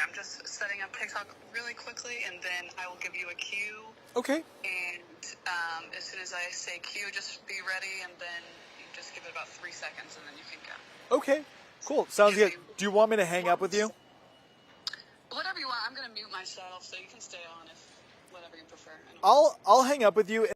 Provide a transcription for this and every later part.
I'm just setting up TikTok really quickly, and then I will give you a cue. Okay. And as soon as I say cue, just be ready, and then you just give it about 3 seconds, and then you can go. Okay. Cool. Sounds good. Do you want me to hang up with you? Whatever you want. I'm going to mute myself, so you can stay on if whatever you prefer. I'll hang up with you.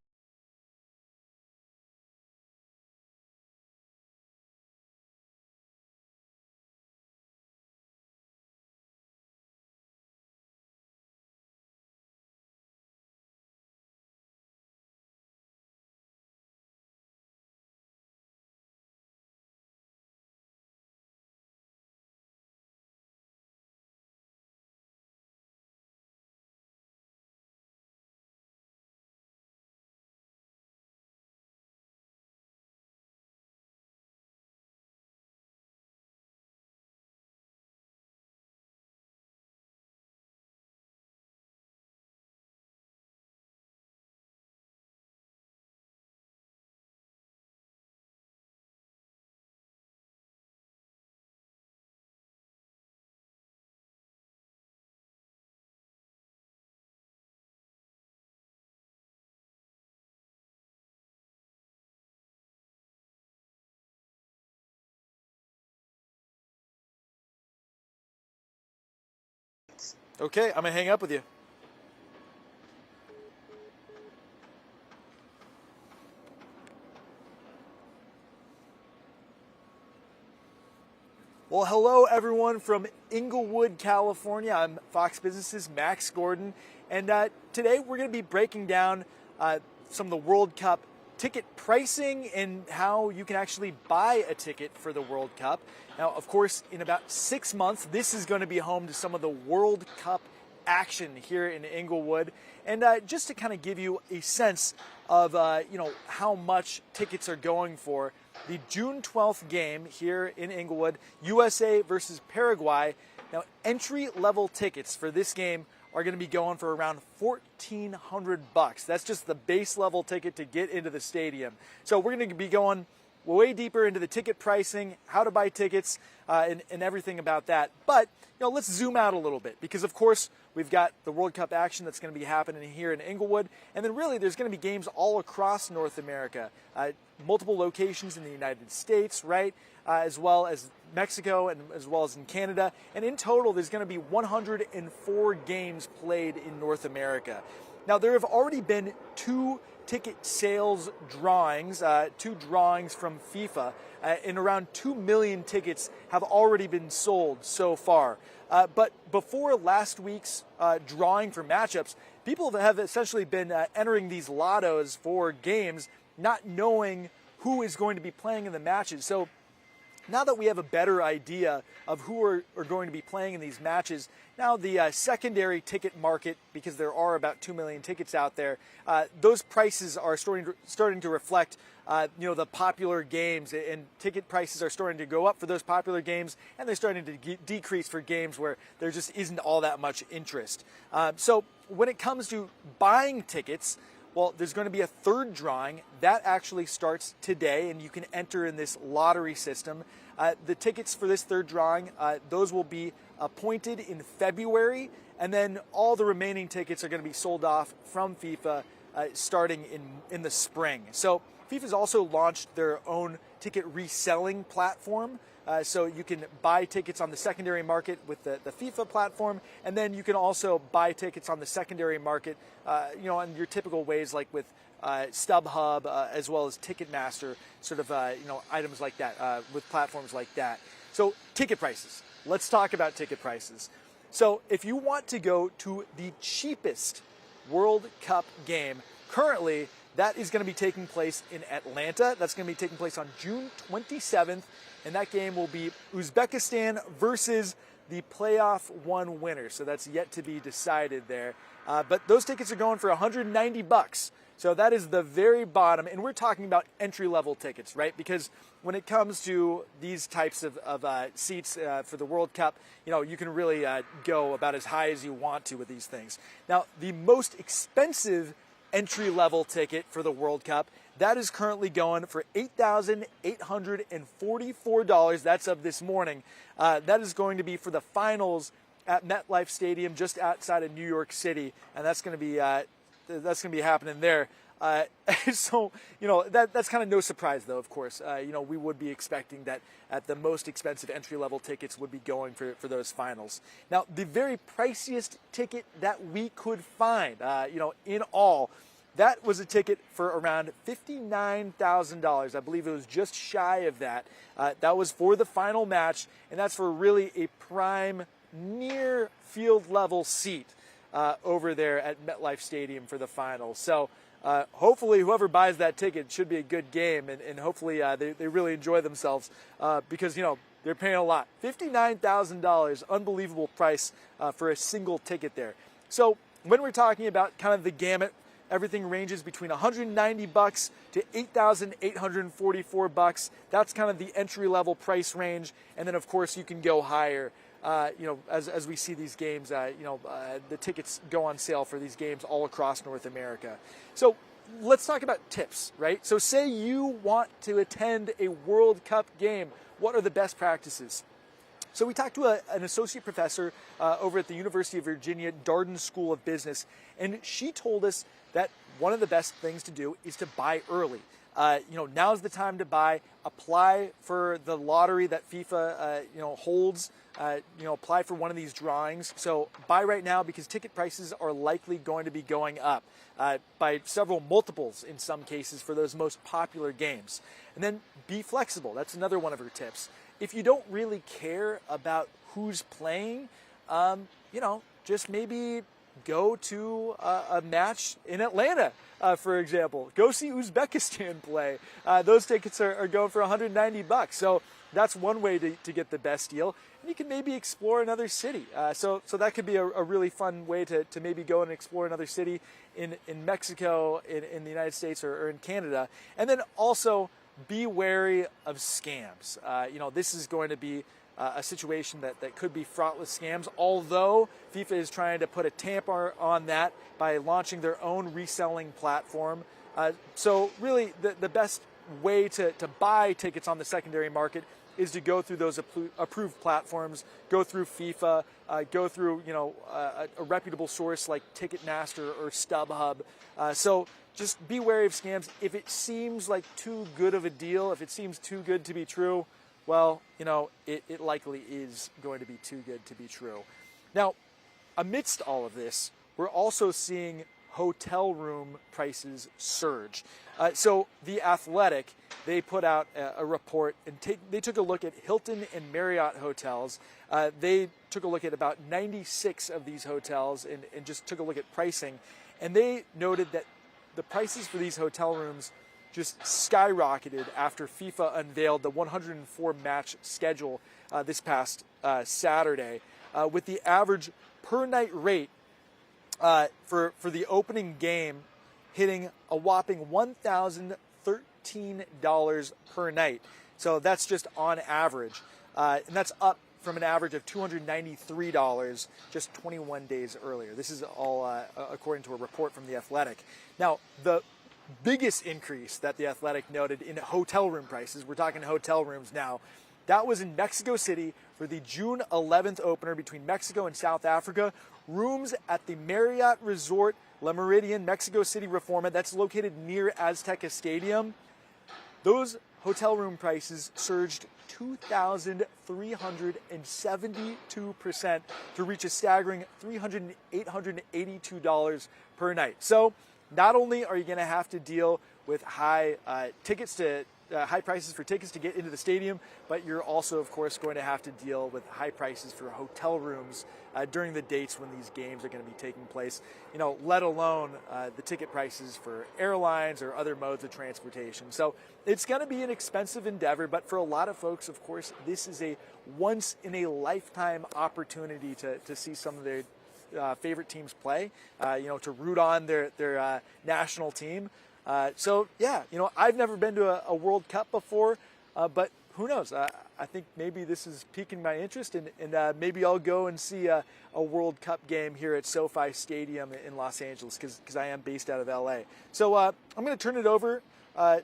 Okay, I'm going to hang up with you. Well, hello everyone from Inglewood, California. I'm Fox Business's Max Gordon, and today we're going to be breaking down some of the World Cup ticket pricing and how you can actually buy a ticket for the World Cup. Now, of course, in about 6 months, this is going to be home to some of the World Cup action here in Inglewood. And just to kind of give you a sense of how much tickets are going for, the June 12th game here in Inglewood, USA versus Paraguay. Now, entry-level tickets for this game are going to be going for around $1,400. That's just the base level ticket to get into the stadium. So we're going to be going way deeper into the ticket pricing, how to buy tickets, and everything about that. But let's zoom out a little bit, because of course we've got the World Cup action that's going to be happening here in Inglewood, and then really there's going to be games all across North America, multiple locations in the United States, right, as well as Mexico and as well as in Canada. And in total, there's going to be 104 games played in North America. Now, there have already been two ticket sales drawings, two drawings from FIFA, and around 2 million tickets have already been sold so far. But before last week's drawing for matchups, people have essentially been entering these lottos for games, not knowing who is going to be playing in the matches. So now that we have a better idea of who are going to be playing in these matches, now the secondary ticket market, because there are about 2 million tickets out there, those prices are starting to reflect the popular games, and ticket prices are starting to go up for those popular games, and they're starting to decrease for games where there just isn't all that much interest. So when it comes to buying tickets, well, there's going to be a third drawing. That actually starts today, and you can enter in this lottery system. The tickets for this third drawing, those will be appointed in February, and then all the remaining tickets are going to be sold off from FIFA starting in the spring. So FIFA's also launched their own ticket reselling platform. So you can buy tickets on the secondary market with the FIFA platform, and then you can also buy tickets on the secondary market, in your typical ways, like with StubHub, as well as Ticketmaster, sort of, items like that, with platforms like that. So ticket prices. Let's talk about ticket prices. So if you want to go to the cheapest World Cup game, currently that is going to be taking place in Atlanta. That's going to be taking place on June 27th. And that game will be Uzbekistan versus the playoff one winner. So that's yet to be decided there. But those tickets are going for $190. So that is the very bottom. And we're talking about entry-level tickets, right? Because when it comes to these types of seats for the World Cup, you can really go about as high as you want to with these things. Now, the most expensive entry-level ticket for the World Cup, that is currently going for $8,844. That's of this morning. That is going to be for the finals at MetLife Stadium just outside of New York City, and that's going to be happening there. So, that's kind of no surprise, though, of course. We would be expecting that at the most expensive entry-level tickets would be going for those finals. Now, the very priciest ticket that we could find, in all, that was a ticket for around $59,000. I believe it was just shy of that. That was for the final match, and that's for really a prime, near field level seat over there at MetLife Stadium for the finals. So, hopefully whoever buys that ticket should be a good game, and hopefully they really enjoy themselves because, they're paying a lot. $59,000, unbelievable price for a single ticket there. So when we're talking about kind of the gamut, everything ranges between $190 to $8,844. That's kind of the entry-level price range, and then of course you can go higher. As we see these games, the tickets go on sale for these games all across North America. So let's talk about tips, right? So say you want to attend a World Cup game. What are the best practices? So we talked to an associate professor over at the University of Virginia Gorden School of Business, and she told us that one of the best things to do is to buy early. Now's the time to buy. Apply for the lottery that FIFA holds. Apply for one of these drawings. So buy right now because ticket prices are likely going to be going up by several multiples in some cases for those most popular games. And then be flexible. That's another one of her tips. If you don't really care about who's playing, just maybe go to a match in Atlanta, for example. Go see Uzbekistan play. Those tickets are going for $190. So that's one way to get the best deal. And you can maybe explore another city. So that could be a really fun way to maybe go and explore another city in Mexico, in the United States, or in Canada. And then also be wary of scams. This is going to be a situation that could be fraught with scams, although FIFA is trying to put a tamper on that by launching their own reselling platform. So really, the best way to buy tickets on the secondary market is to go through those approved platforms, go through FIFA, go through a reputable source like Ticketmaster or StubHub. So just be wary of scams. If it seems like too good of a deal, if it seems too good to be true, well, it likely is going to be too good to be true. Now, amidst all of this, we're also seeing hotel room prices surge. So The Athletic, they put out a report, and they took a look at Hilton and Marriott hotels. They took a look at about 96 of these hotels and just took a look at pricing. And they noted that the prices for these hotel rooms just skyrocketed after FIFA unveiled the 104 match schedule this past Saturday, with the average per night rate for the opening game hitting a whopping $1,013 per night. So that's just on average, and that's up from an average of $293 just 21 days earlier. This is all according to a report from The Athletic. Now, the biggest increase that The Athletic noted in hotel room prices, we're talking hotel rooms now, that was in Mexico City for the June 11th opener between Mexico and South Africa. Rooms at the Marriott Resort La Meridian, Mexico City Reforma, that's located near Azteca Stadium. Those hotel room prices surged 2,372% to reach a staggering $882 per night. So not only are you going to have to deal with high prices for tickets to get into the stadium, but you're also, of course, going to have to deal with high prices for hotel rooms during the dates when these games are going to be taking place, let alone the ticket prices for airlines or other modes of transportation. So it's going to be an expensive endeavor, but for a lot of folks, of course, this is a once-in-a-lifetime opportunity to see some of their favorite teams play, to root on their national team. So yeah, I've never been to a World Cup before, but who knows? I think maybe this is piquing my interest, and maybe I'll go and see a World Cup game here at SoFi Stadium in Los Angeles, because I am based out of LA. So I'm going to turn it over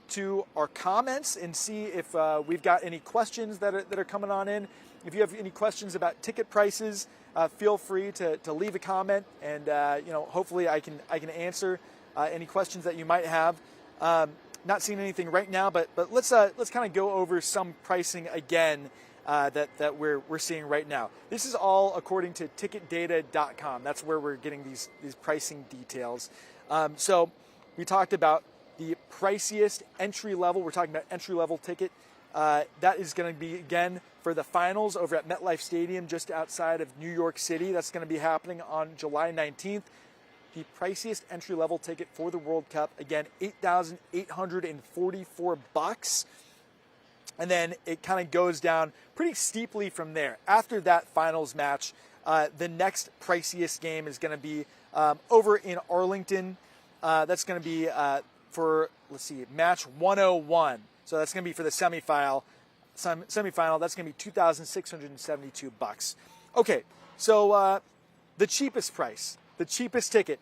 to our comments and see if we've got any questions that are coming on in. if you have any questions about ticket prices, feel free to leave a comment, and hopefully I can answer any questions that you might have. Not seeing anything right now, but let's kind of go over some pricing again that we're seeing right now. This is all according to ticketdata.com. That's where we're getting these pricing details. So we talked about the priciest entry level. We're talking about entry level ticket. That is going to be, again, for the finals over at MetLife Stadium just outside of New York City. That's going to be happening on July 19th. The priciest entry level ticket for the World Cup, again, $8,844. And then it kind of goes down pretty steeply from there. After that finals match, the next priciest game is going to be over in Arlington. That's going to be for, let's see, match 101. So that's going to be for the semifinal. That's going to be $2,672. Okay, so the cheapest price, the cheapest ticket.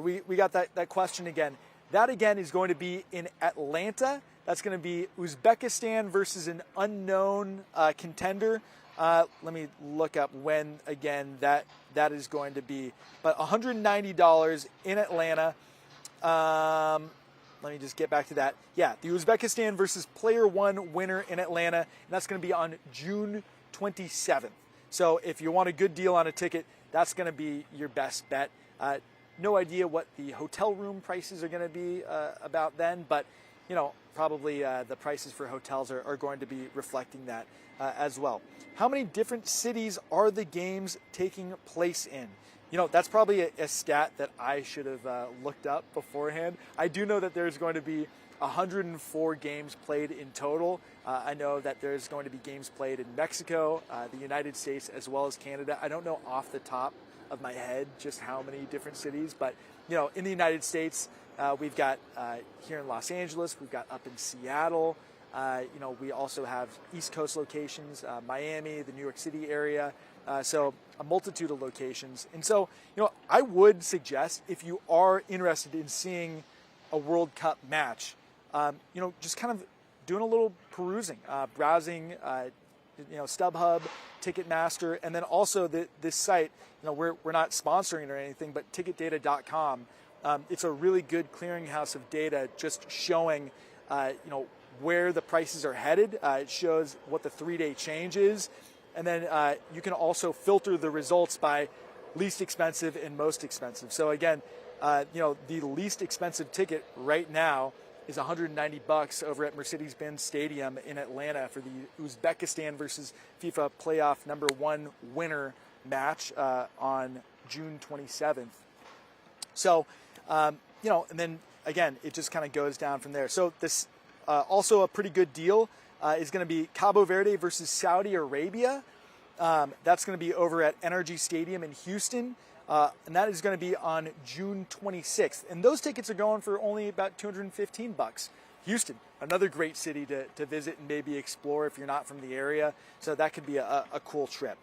We got that question again. That again is going to be in Atlanta. That's going to be Uzbekistan versus an unknown contender. Let me look up when again that is going to be. But $190 in Atlanta. Let me just get back to that. Yeah, the Uzbekistan versus Player One winner in Atlanta, and that's going to be on June 27th. So if you want a good deal on a ticket, that's going to be your best bet. No idea what the hotel room prices are going to be about then, but probably the prices for hotels are going to be reflecting that as well. How many different cities are the games taking place in? That's probably a stat that I should have looked up beforehand. I do know that there's going to be 104 games played in total. I know that there's going to be games played in Mexico, the United States, as well as Canada. I don't know off the top of my head just how many different cities, but in the United States, we've got here in Los Angeles, we've got up in Seattle. We also have East Coast locations, Miami, the New York City area. So a multitude of locations. And so, I would suggest if you are interested in seeing a World Cup match, just kind of doing a little perusing, browsing, StubHub, Ticketmaster, and then also this site, we're not sponsoring or anything, but ticketdata.com. It's a really good clearinghouse of data just showing, where the prices are headed. It shows what the 3-day change is. And then you can also filter the results by least expensive and most expensive. So again, the least expensive ticket right now is $190 over at Mercedes-Benz Stadium in Atlanta for the Uzbekistan versus FIFA playoff number 1 winner match on June 27th. So, and then again, it just kind of goes down from there. So this also a pretty good deal. Is going to be Cabo Verde versus Saudi Arabia. That's going to be over at NRG Stadium in Houston, and that is going to be on June 26th. And those tickets are going for only about $215. Houston, another great city to visit and maybe explore if you're not from the area. So that could be a cool trip.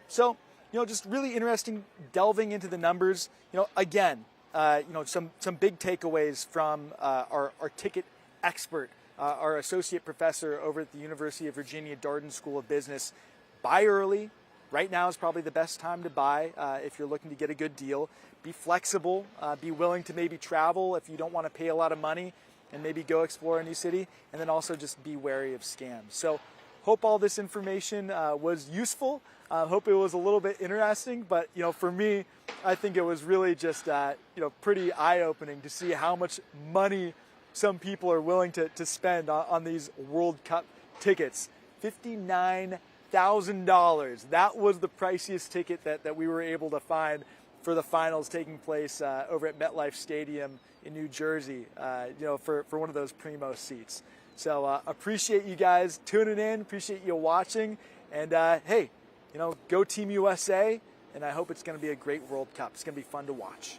So just really interesting delving into the numbers. Again, some big takeaways from our ticket expert. Our associate professor over at the University of Virginia Darden School of Business. Buy early. Right now is probably the best time to buy if you're looking to get a good deal. Be flexible. Be willing to maybe travel if you don't want to pay a lot of money and maybe go explore a new city. And then also just be wary of scams. So hope all this information was useful. Hope it was a little bit interesting. But, for me, I think it was really just, pretty eye-opening to see how much money some people are willing to spend on these World Cup tickets. $59,000. That was the priciest ticket that we were able to find for the finals taking place over at MetLife Stadium in New Jersey, for one of those primo seats. So appreciate you guys tuning in, appreciate you watching, and hey, go Team USA, and I hope it's going to be a great World Cup. It's going to be fun to watch.